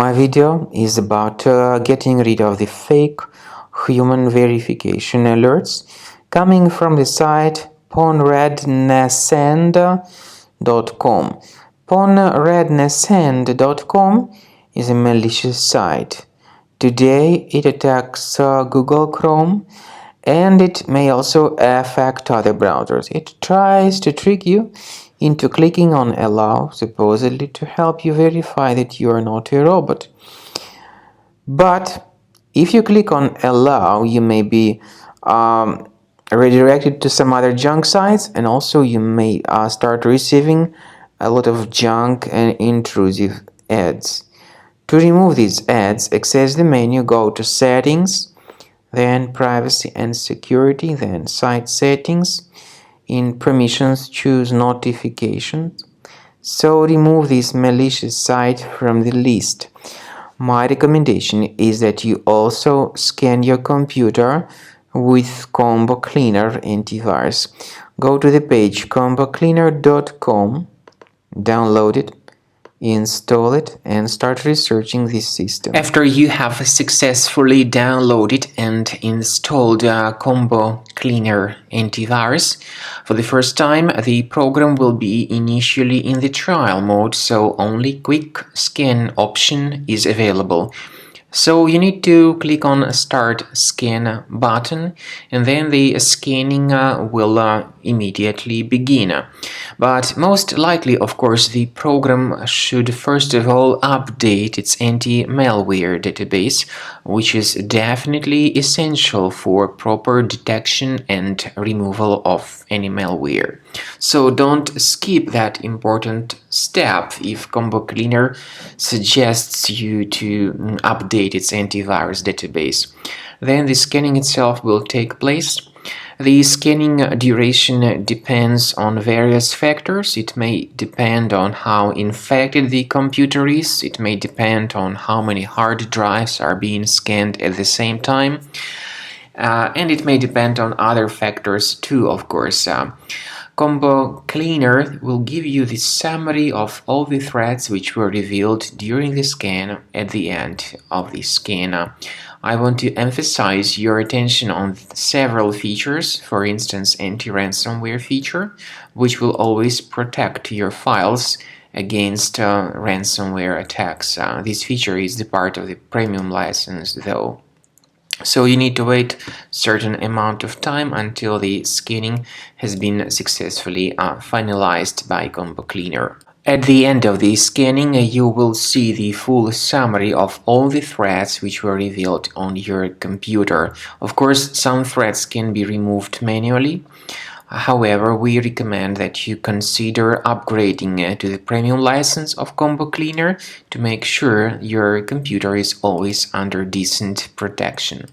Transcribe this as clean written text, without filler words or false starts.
My video is about getting rid of the fake human verification alerts coming from the site ponrednasend.com. Ponrednasend.com is a malicious site. Today it attacks Google Chrome, and it may also affect other browsers. It tries to trick you into clicking on allow, supposedly to help you verify that you are not a robot. But if you click on allow, you may be redirected to some other junk sites, and also you may start receiving a lot of junk and intrusive ads. To remove these ads, access the menu, go to Settings, then Privacy and Security, then Site Settings. In Permissions, choose Notifications. So remove this malicious site from the list. My recommendation is that you also scan your computer with Combo Cleaner antivirus. Go to the page combocleaner.com, download it, install it, and start researching this system. After you have successfully downloaded and installed Combo Cleaner antivirus, for the first time the program will be initially in the trial mode, so only quick scan option is available. So you need to click on Start Scan button, and then the scanning will immediately begin. But most likely, of course, the program should first of all update its anti-malware database, which is definitely essential for proper detection and removal of any malware. So don't skip that important step if Combo Cleaner suggests you to update its antivirus database. Then the scanning itself will take place. The scanning duration depends on various factors. It may depend on how infected the computer is. It may depend on how many hard drives are being scanned at the same time. And it may depend on other factors too, of course. Combo Cleaner will give you the summary of all the threats which were revealed during the scan at the end of the scan. I want to emphasize your attention on several features, for instance anti-ransomware feature, which will always protect your files against ransomware attacks. This feature is the part of the premium license though. So you need to wait a certain amount of time until the scanning has been successfully finalized by Combo Cleaner. At the end of the scanning, you will see the full summary of all the threats which were revealed on your computer. Of course, some threats can be removed manually. However, we recommend that you consider upgrading to the premium license of Combo Cleaner to make sure your computer is always under decent protection.